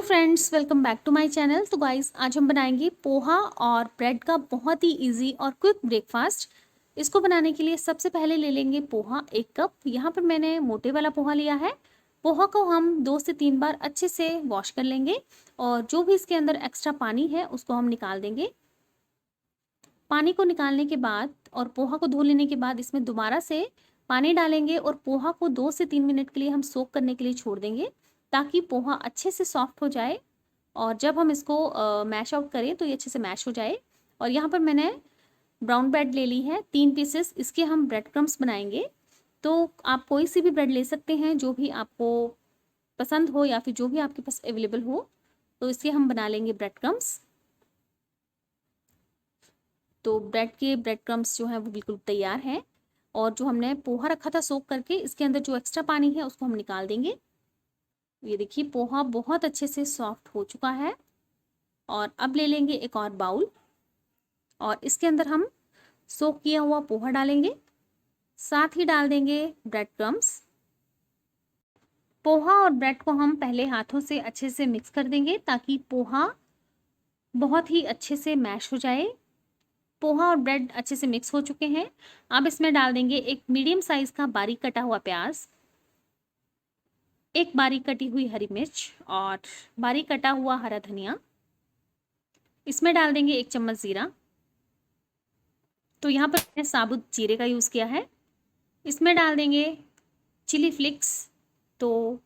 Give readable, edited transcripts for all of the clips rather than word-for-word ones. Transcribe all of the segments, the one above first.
Hello friends, welcome back to my channel. तो guys, आज हम बनाएंगे पोहा और ब्रेड का बहुत ही इजी और क्विक ब्रेकफास्ट। इसको बनाने के लिए सबसे पहले ले लेंगे पोहा 1 कप। यहाँ पर मैंने मोटे वाला पोहा लिया है। पोहा को हम 2 से 3 बार अच्छे से वॉश कर लेंगे और जो भी इसके अंदर एक्स्ट्रा पानी है उसको हम निकाल देंगे। पानी को निकालने के बाद और पोहा को धो लेने के बाद इसमें दोबारा से पानी डालेंगे और पोहा को 2 से 3 मिनट के लिए हम सोक करने के लिए छोड़ देंगे, ताकि पोहा अच्छे से सॉफ्ट हो जाए और जब हम इसको मैश आउट करें तो ये अच्छे से मैश हो जाए। और यहाँ पर मैंने ब्राउन ब्रेड ले ली है 3 पीसेस। इसके हम ब्रेड क्रम्स बनाएंगे। तो आप कोई सी भी ब्रेड ले सकते हैं जो भी आपको पसंद हो या फिर जो भी आपके पास अवेलेबल हो। तो इसके हम बना लेंगे ब्रेड क्रम्स। तो ब्रेड क्रम्स जो हैं वो बिल्कुल तैयार हैं। और जो हमने पोहा रखा था सोक करके, इसके अंदर जो एक्स्ट्रा पानी है उसको हम निकाल देंगे। ये देखिए, पोहा बहुत अच्छे से सॉफ्ट हो चुका है। और अब ले लेंगे एक और बाउल और इसके अंदर हम सोक किया हुआ पोहा डालेंगे, साथ ही डाल देंगे ब्रेड क्रम्स। पोहा और ब्रेड को हम पहले हाथों से अच्छे से मिक्स कर देंगे ताकि पोहा बहुत ही अच्छे से मैश हो जाए। पोहा और ब्रेड अच्छे से मिक्स हो चुके हैं। अब इसमें डाल देंगे एक मीडियम साइज का बारीक कटा हुआ प्याज, एक बारीक कटी हुई हरी मिर्च और बारीक कटा हुआ हरा धनिया। इसमें डाल देंगे 1 चम्मच जीरा। तो यहाँ पर मैंने साबुत जीरे का यूज़ किया है। इसमें डाल देंगे चिली फ्लिक्स। तो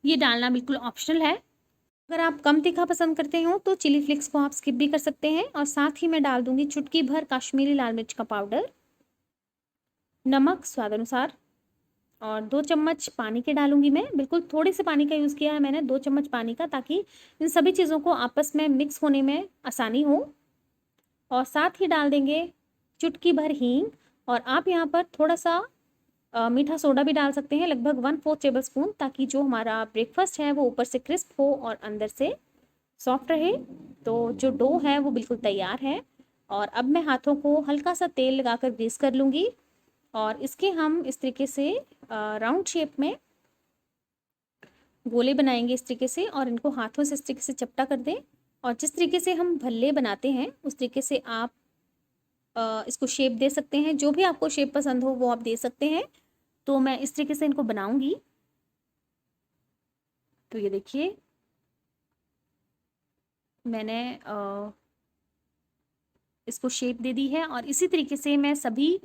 ये डालना बिल्कुल ऑप्शनल है। अगर आप कम तीखा पसंद करते हो तो चिली फ्लिक्स को आप स्किप भी कर सकते हैं। और साथ ही मैं डाल दूंगी चुटकी भर काश्मीरी लाल मिर्च का पाउडर, नमक स्वाद अनुसार और 2 चम्मच पानी के डालूंगी मैं। बिल्कुल थोड़े से पानी का यूज़ किया है मैंने, 2 चम्मच पानी का, ताकि इन सभी चीज़ों को आपस में मिक्स होने में आसानी हो। और साथ ही डाल देंगे चुटकी भर हींग। और आप यहाँ पर थोड़ा सा मीठा सोडा भी डाल सकते हैं, लगभग 1/4 टेबल स्पून, ताकि जो हमारा ब्रेकफास्ट है वो ऊपर से क्रिस्प हो और अंदर से सॉफ्ट रहे। तो जो डो है वो बिल्कुल तैयार है। और अब मैं हाथों को हल्का सा तेल लगाकर ग्रीस कर लूँगी और इसके हम इस तरीके से राउंड शेप में गोले बनाएंगे इस तरीके से, और इनको हाथों से इस तरीके से चपटा कर दें। और जिस तरीके से हम भल्ले बनाते हैं उस तरीके से आप इसको शेप दे सकते हैं। जो भी आपको शेप पसंद हो वो आप दे सकते हैं। तो मैं इस तरीके से इनको बनाऊंगी। तो ये देखिए, मैंने इसको शेप दे दी है और इसी तरीके से मैं सभी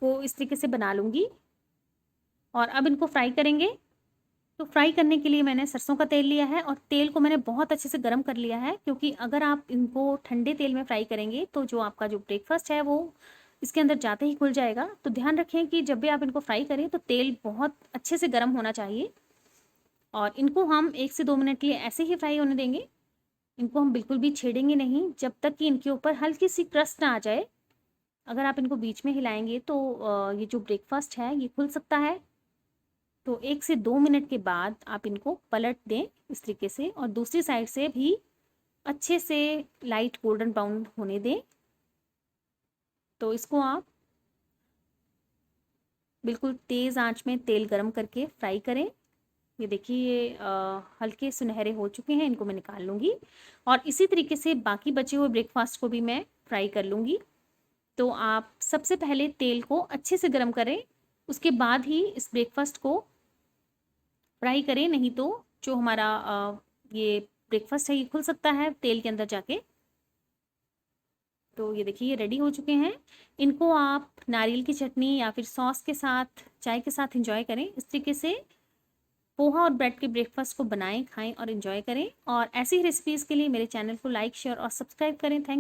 को इस तरीके से बना लूँगी। और अब इनको फ्राई करेंगे। तो फ्राई करने के लिए मैंने सरसों का तेल लिया है और तेल को मैंने बहुत अच्छे से गर्म कर लिया है, क्योंकि अगर आप इनको ठंडे तेल में फ्राई करेंगे तो जो आपका जो ब्रेकफास्ट है वो इसके अंदर जाते ही खुल जाएगा। तो ध्यान रखें कि जब भी आप इनको फ्राई करें तो तेल बहुत अच्छे से गर्म होना चाहिए। और इनको हम 1 से 2 मिनट के लिए ऐसे ही फ्राई होने देंगे। इनको हम बिल्कुल भी छेड़ेंगे नहीं जब तक कि इनके ऊपर हल्की सी क्रस्ट ना आ जाए। अगर आप इनको बीच में हिलाएंगे तो ये जो ब्रेकफास्ट है ये खुल सकता है। तो 1 से 2 मिनट के बाद आप इनको पलट दें इस तरीके से, और दूसरी साइड से भी अच्छे से लाइट गोल्डन ब्राउन होने दें। तो इसको आप बिल्कुल तेज़ आंच में तेल गरम करके फ्राई करें। ये देखिए, ये हल्के सुनहरे हो चुके हैं। इनको मैं निकाल लूँगी और इसी तरीके से बाकी बचे हुए ब्रेकफास्ट को भी मैं फ्राई कर लूँगी। तो आप सबसे पहले तेल को अच्छे से गरम करें, उसके बाद ही इस ब्रेकफास्ट को फ्राई करें, नहीं तो जो हमारा ये ब्रेकफास्ट है ये खुल सकता है तेल के अंदर जाके। तो ये देखिए, ये रेडी हो चुके हैं। इनको आप नारियल की चटनी या फिर सॉस के साथ, चाय के साथ एंजॉय करें। इस तरीके से पोहा और ब्रेड के ब्रेकफास्ट को बनाएं, खाएं और एंजॉय करें। और ऐसी ही रेसिपीज़ के लिए मेरे चैनल को लाइक, शेयर और सब्सक्राइब करें। थैंक